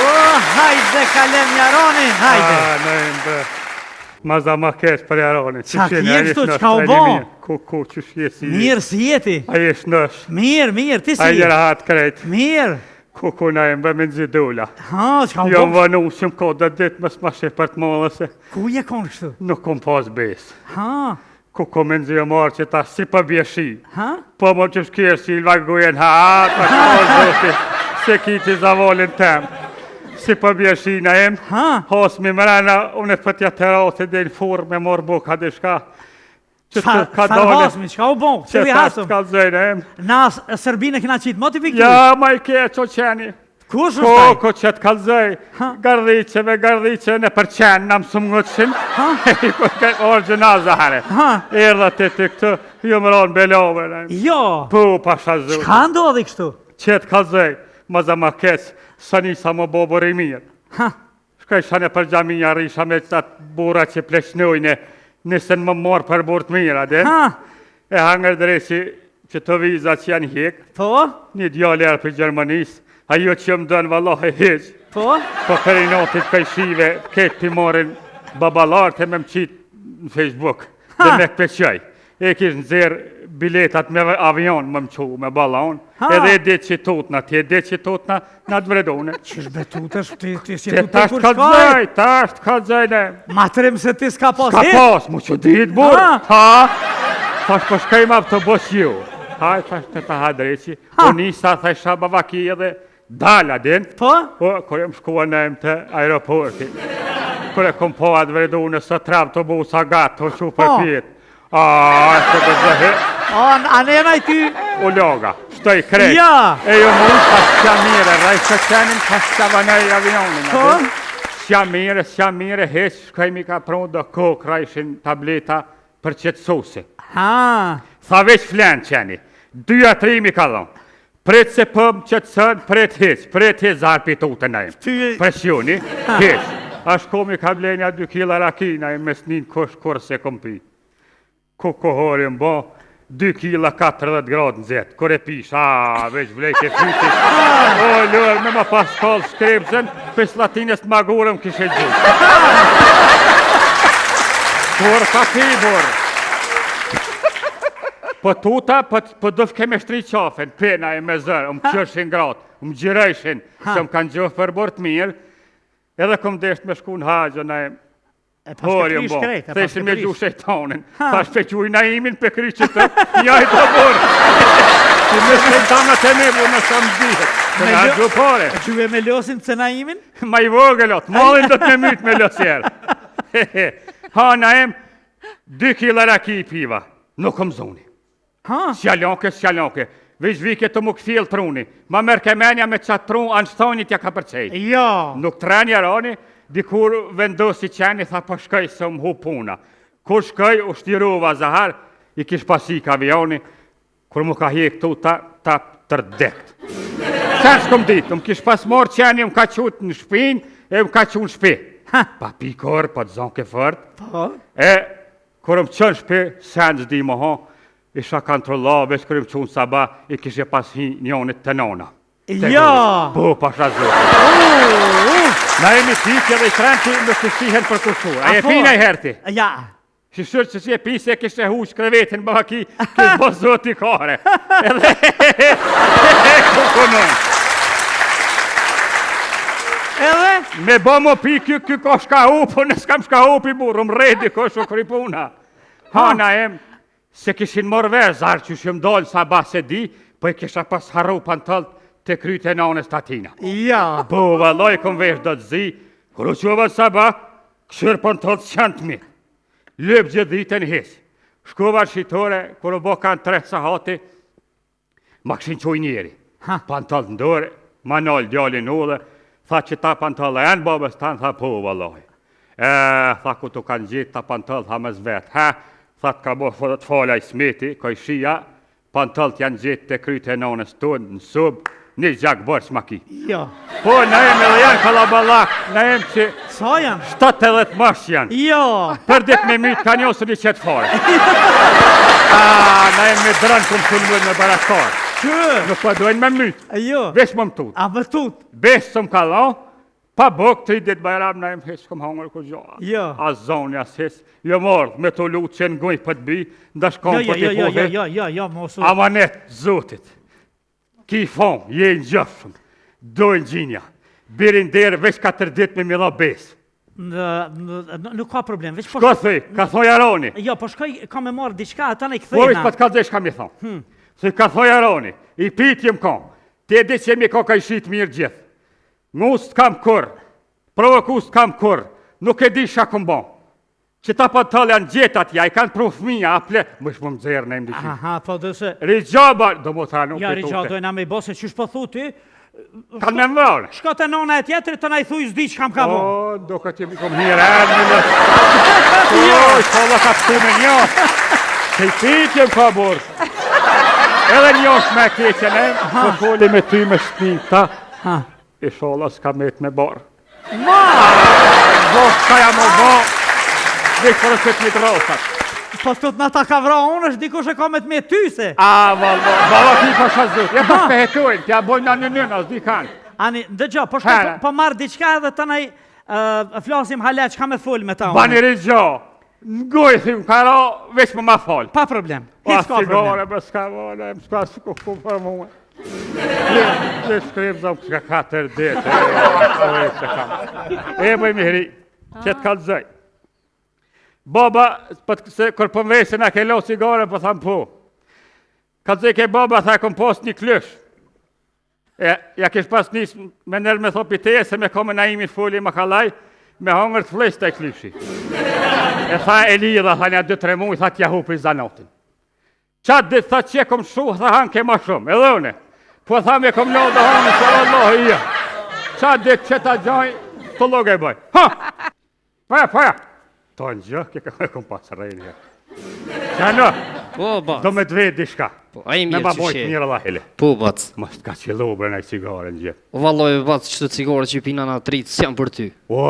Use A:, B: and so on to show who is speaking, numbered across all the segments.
A: Hajde, kalem Jaroni, hajde.
B: Në maza ma kesh për Jaroni.
A: Qa t'jem shtu, qka u bo?
B: Ku që shjesi?
A: Mirë, si jeti?
B: A jesh nësh?
A: Mirë, ti si
B: A
A: jeti?
B: jera hatë krejt.
A: Mirë.
B: Ku na jem me nxidula.
A: Ha, qka u
B: Jo më
A: bo?
B: vanu shumë kodë dhe ditë mësë ma shë për të mollë se
A: Ku je konë kështu?
B: nuk kom pas besë.
A: Ha,
B: Ku me nxio marë që ta si për bjeshi.
A: ha?
B: Po më që shkjerë si ilva gujen ha, ta shkjerë zoti, se kiti zavolin tem. Si për bjeshi na jem,
A: Ha?
B: hasmi mrena, unë e pëtja të rate dhe në furë me morë buka dhe shka. Që të ka
A: Farhasmi, qka u bo?
B: që
A: Që vi
B: ta
A: hasëm?
B: të kalzojnë em.
A: Na Sërbinë këna qitë moti fiktu?
B: Ja, ma i ke qo qeni.
A: Kush është taj?
B: Ko që të kalzoj,
A: Ha?
B: gardhice në për qenë, në mësëm ngëtëshin.
A: Ha?
B: Orë gjënaza hare.
A: Ha?
B: Erdha të këtë, ju më ronë belove.
A: Jo,
B: Po, pasha zotë.
A: qka ndodhi kështu?
B: Që të kalzoj, ma za ma kesë, sa nisa më bobër i mirë.
A: Ha?
B: Shkaj shane për gjaminja risha me qatë bura që pleqnojnë, nisën më morë për burë të mira, dhe?
A: Ha?
B: E hangër dresi që të viza që janë hekë,
A: Po?
B: një djali erë për Gjermanisë, ajo që më dënë vallahe heqë,
A: Po?
B: po kërinotit këjshive, ketë për morin babalartë e me më qitë në Facebook, dhe me këpeqaj. E kishë nëzirë biletat me avion më më qu, me balon,
A: Ha.
B: edhe e ditë që tutna, ti e ditë që tutna, në të vredone.
A: Qysh betutësh, ti si
B: Që
A: tu
B: ta
A: të kur
B: shtë
A: shkaj?
B: kalzaj, ta shtë kalzaj, ne.
A: Ma trim se ti s'ka pas
B: Ka
A: hit?
B: pas, mu që ditë burë,
A: Ha.
B: ha? Thash po shkajma për të bës ju. Haj, thash të ta hadreqi,
A: Ha.
B: po nisa, thash bavaki edhe dala din.
A: Po?
B: Po, kër jem shkua në em të aeroporti. Kër e kom po atë vredune së trap të busa gatë, të shu për
A: Po.
B: pjetë. A, që të zëhe,
A: A nena i ty?
B: u loga, shtoj krejt.
A: Ja.
B: E ju mund të shqa mire, raj që qenin të shqa banaj avionin.
A: Po?
B: Shqa mire, heq, shkajmi ka prunë do kokë, rajshin tableta për qëtësuse.
A: Ha?
B: Tha veç flenë qeni, 2-3 ka dhonë. Pret se pëm qëtësën, pret heq zarpi të utë në
A: Ty...
B: presioni, heq. Ashtë komi ka blenja 2 kila rakina e mes njën kur se kom pi. Kohori më bo, 2 kila 40 gradë në zetë, kur e pish, veç vlejke fyti. O, lërë, me ma pas kallë shkrepëzën, pës latines të magurëm kishe gjithë. Kur ka ki, borë. Po tuta, po dëf keme shtri qafen, pena e me zërë, më qërshin gratë, më gjirëshin, se më kanë gjëhë për bërë të mirë, edhe kom desht me shku në haqë, në e
A: E pas
B: Por
A: të
B: jo
A: krish
B: bo,
A: krejt, e pas
B: theshin
A: të
B: me gju
A: krish.
B: shejtonin, ta shpequj na imin për kryqit të, ja i të borë. Që me shejtanat e me bu në sa më dihet, të
A: Me
B: nga
A: lë-
B: gju pare.
A: E qyve me losin të naimin?
B: Ma i vogelot, malin do të me mytë me lësjerë. Ha, na em, 2 kila raki i piva, nuk kom zoni.
A: Ha?
B: Sjalonke, vish vike të mu këfil truni, ma mërë kemenja me qatë trun, anë shtonit ja ka përqejt.
A: Jo.
B: Nuk trenja rani, dikur vendosi qeni, tha po shkoj se më hu puna. Kur shkoj, u shtirova zahar, i kish pasi ka avioni, kur mu ka hje këtu ta tërdekt. Sen s'kom ditë, më kish pas morë qeni, më ka qut në shpin, e më ka qut në shpi. Pa pikor, pa të zonë ke fërt.
A: Po?
B: E, kur më qënë shpi, sen zdi më ho, isha kontrolla, veç kur më qunë sabah, i kishe pas hi njonit të nona.
A: Jo.
B: Po, pasha zotë. Na jemi tikje dhe i trenti në të shihen për kushur. A e
A: po?
B: pina i herti?
A: Ja.
B: Shishur që si e pi se kishte huq krevetin bëha ki, kishë bo zoti kare. Edhe kukonon.
A: Edhe?
B: Me bo më pi kjo ko shka hupo, në s'kam shka hupi burë, më redi ko shukri puna. Hana em, se kishin morë verzar që shëm dollë sa base di, po i kisha pas haru pantalt të kryte nanës tatina.
A: Ja.
B: Po, vallaj, kom vesh do të zi, kur u qova sabah, këshër pantalt qantë mi. Lëp gjithë ditën hes. Shkova shqitore, kur u bo kanë 3 sahati, ma këshin qoj njeri. Pantalt në dore, ma nalë djallin ullë, tha që ta pantalt e në babës tanë, tha po, vallaj. Tha ku tu kanë gjitë, ta pantalt, tha me zvet. Tha të ka bo të falaj smeti, koj shia, pantalt janë gjitë të kryte e nonës tonë, në subë, një gjak bërës maki.
A: Jo.
B: Po, na jem edhe janë kalabalak, na jem që
A: Sa janë?
B: 70 mash janë.
A: Jo.
B: Për dit me mytë ka njosën i qëtë fare. Na jem me drënë këmë të nëmërë me barakarë.
A: Që?
B: Nuk pa dojnë me mytë,
A: Jo.
B: vesh më më tutë.
A: A më tut?
B: Besë së më kalon, Pa bok 3 ditë bajram na im hes kom hangër kur gjo.
A: Jo.
B: As zoni as hes. Jo mord me to lut që ngoj për të bi, ndash kom për të puhe.
A: Jo, mos.
B: Amanet zotit. Ki fon, je në gjofshëm. Dojnë gjinja. Birin derë veç 4 ditë me mila bes.
A: Nuk ka problem, veç po.
B: Shko thëj, ka thoj Aroni.
A: Jo, po shkoj ka me marr diçka, ata ne
B: Po
A: kthejna.
B: pa të kalëzesh kam i thonë. Se ka thoj Aroni, i pitjem kom. Ti e di që jemi ka shit mirë gjithë. Ngus t'kam kur, provokus t'kam kur, nuk e di shka kom bon. Që ta pa t'allë janë gjetat ja, i kanë pru fëmija, a ple, më shmë më zërë në im diqim.
A: Aha, po dhe se...
B: Rijaba, do më tha nuk
A: Ja,
B: e
A: Rijaba,
B: tute.
A: dojna me i bo, se qysh po thu ti,
B: Kanë me mëvore.
A: shko të nona e tjetëri, të na i thuj zdi që kam ka bo.
B: O, do ka t'jemi kom një rrën, një në... O, shkolla ka t'tu me një. Se i pitjem ka burë. Edhe një është me keqen e, po foli me ty me shpita.
A: Ha.
B: I sholla s'ka met me barë.
A: Ma!
B: Vos ka jam o bo, vik për është të rosat.
A: Po të na ta ka vra unë, është dikush e ka me të me ty se.
B: A, vallo, baba ti pa shazut. Ja pas me hetojnë, t'ja bojnë në nënë, as di kanë.
A: Ani, dëgjo, po shkoj
B: Hera.
A: po marr diçka edhe të na i flasim hala çka me fol me ta. unë.
B: Bani Rizjo, ngoj thim kara, veç më ma falë.
A: Pa problem.
B: Pa
A: Hiç ka problem.
B: sigare, më s'ka vole, më s'ka s'ku për mua. Le shkrip zëm s'ka 4 ditë, e që kam. E bëj mihri, që t'kallëzaj. Baba, se kër përmvej na ke lo sigare, po tham po. Kallëzaj ke baba, tha kom post një klysh. Ja kish pas nis me nërë me thopi teje, se me kome na imi foli më kalaj, me hongër të flesh të e klyshi. E tha e lidha, tha një 2-3 muj, tha t'ja hupi zanotin. Qatë ditë tha që kom shu, tha han ke ma shumë, edhe une. Po tha me kom lodë, hanë, që Allah i ja. Qatë ditë që ta gjaj, të loge e bëj. Ha! Paja. To në gjë, ke kom pasë rejnë ja. Qa në,
C: Po, bac.
B: do me dvejt dishka.
C: Po, a i
B: Me
C: mirë
B: ma
C: që
B: bojt
C: she.
B: mirë Allah hele.
C: Po, bac.
B: Mos t'ka qëllu bërë i cigare në gjë.
C: O valloj, bac, që të cigare që pina na tritë, s'jam për ty.
B: O,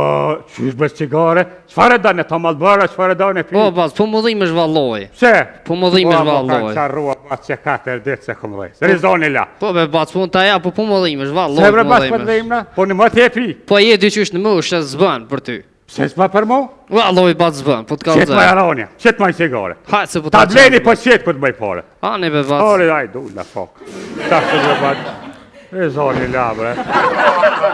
B: qysh bës cigare? Qfare dane, ta malbëra, qfare dane pi?
C: Po, bac, po më dhimesh valloj.
B: Se?
C: Po më dhimesh
B: Kanë
C: valloj.
B: qarrua, bas që 4 ditë se kom dhej. Rizoni la.
C: Po, be, bac, po në ta ja, po më dhimesh valloj.
B: Se bre
C: po
B: bas për
C: dhimesh.
B: dhejmna? Po në më t'jepi.
C: Po, je dy qysh në mosh, e zbën për ty.
B: Se s'ma për mu?
C: Valloj, bac, zbën, po t'ka
B: Qetë ma
C: zë.
B: jaronja, qetë ma i cigare.
C: Hajtë se po
B: Ta
C: ta
B: bleni po qetë këtë bëj pare.
C: Ani, be, bac.
B: Ore, aj, du, la fok. Ta që dhe bat. Rizoni la, bre.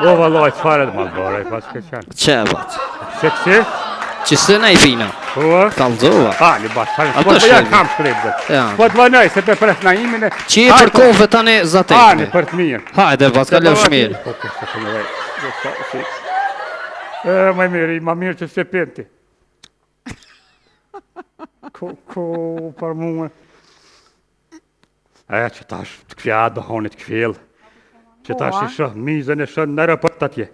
B: O, valloj, qfare dhe malbëra, i pas ke qanë.
C: Që, bac.
B: Se kësi?
C: Që se na i pina.
B: Po?
C: Kalzova.
B: Ha, një bas,
C: Ato
B: po të
C: shemi.
B: janë kam shkrip dhe.
C: Ja.
B: Po të vënoj, se pe pres na imin e...
C: Që je për kove tani
B: Ani,
C: zatekme.
B: për të mirë.
C: Hajde, bac, ka lëv shmel.
B: Po, po, se këmë dhej. Më mirë, ma mirë që se penti. Ko, për muë. Që tash të këfja do honit këfjell. Që tash i shë, mizën e shë në rëpët atje.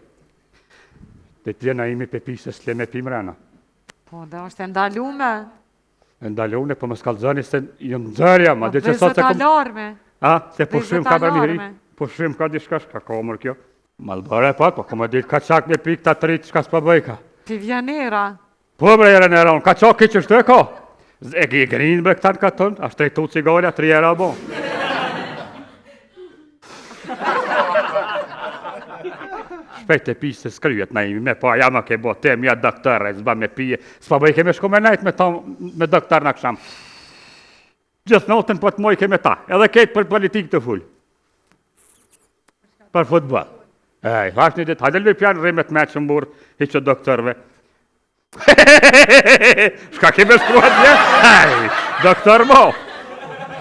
B: Dhe të vjena imi pe pisës le me pimrena.
D: Po, dhe është e ndalume.
B: E ndalune, po më skallëzoni se jënë dzërja, ma dhe që sot se kom...
D: alarme.
B: A, se po shrim ka për miri.
D: alarme.
B: Po shrim ka dishka shka komër kjo. Malbëre pa, po këmë ditë ka qak me pik ta 3 qka s'pa bëj ka.
D: Ti vjanera.
B: Po bre jere në ronë, ka qak ki që shtu e ka. E ki grinë bre këtan ka tënë, ashtë trejtu cigaria, 3 era bo. Shpejt e pisë se skryjet na imi, me pa jama ke bo, tem ja doktorë, zba me pije, s'pa bëj ke me shko me najt me doktor në ksham. Gjithë notën po të moj ke me ta, edhe ketë për politikë të full. Për futbol. Ej, thash një ditë, hajde lëvi pjanë rrimet me që mburë, hiqë doktorve. Shka keme shkruat një? Ej, doktor mo.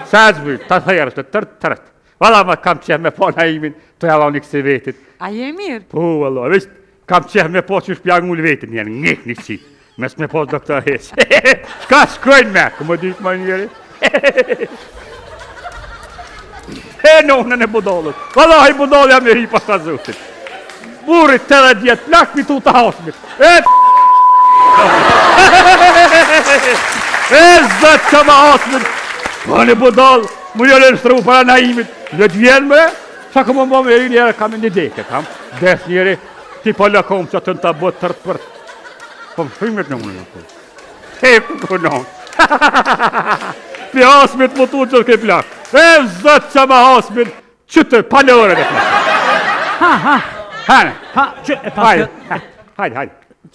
B: Sa zbyt, ta thajrë, të tërt. Vala ma kam qef me po na imin, të java një kësi vetit.
D: A je mirë?
B: Po, valla, visht, kam qef me po që shpjag ullë vetin, njën ngek një qi. Mes me po doktor hes. Shka shkojnë me, ku më ditë më njeri. E nonën e budolët. Valla, i budolë jam e ri pas të zutit. Burit të dhe djetë, plak mi tu të hosmit. E zëtë që ma hosmit. Po në budolë, mu jëllë në shtru para naimit. Dhe të vjenë me, sa këmë më me i njerë kam një deke, kam. Des njeri, ti po lëkom që të në të botë tërtë për. Po më shrimit në unë në të. E ku nënë. Pi hosmit më tu që të ke plak. E zëtë që ma hosmit, që të palore dhe plak. Hane.
A: Ha, që, e pas
B: Hajde.
A: të...
B: Hajde.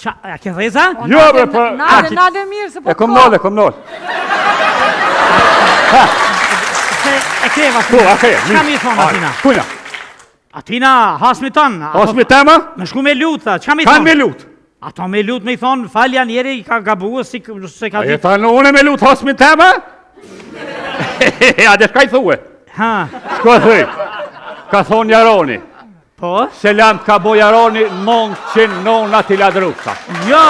A: Qa, a ke dheza?
B: Jo, bre, po...
D: Nade mirë, se po
B: E kom nole.
A: Se e kreva
B: Po, a ke,
A: Qa mi thonë Atina?
B: Kujna?
A: Atina, hasmi tonë.
B: Osmi tema?
A: Me shku me lutë, qa mi
B: Kanë
A: thonë?
B: me lut.
A: Ato me lutë me i thonë, falja njeri i ka gabuë, si se ka
B: A je
A: ditë.
B: thanë, une me lut osmi tema? A dhe shka i thue?
A: Ha,
B: Shko thëj. Ka thonë Jaroni.
A: po?
B: Selam ka bo Jaroni, mong që nona t'i ladrusa.
A: Ja,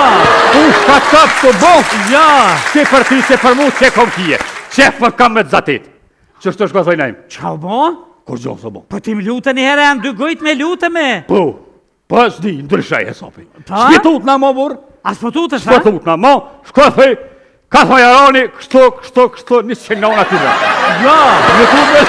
B: Ush ka qëpë të bo,
A: ja.
B: që për ti, që për mu, që kom kije. Që për kam me të zatit. Që shto shko thëj najmë?
A: Qa u bo?
B: Kur gjohë së bo?
A: Po ti më lutë një herë, janë dy gojtë me lutë me.
B: Po s'di, ndryshaj e sopi.
A: Pa?
B: Shpitut na mo burë,
A: As po tu të shta?
B: shpitut na mo, shko thëj, ka thëj Jaroni, kështu, 100 nona t'i dhe.
A: Ja.
B: Në tu me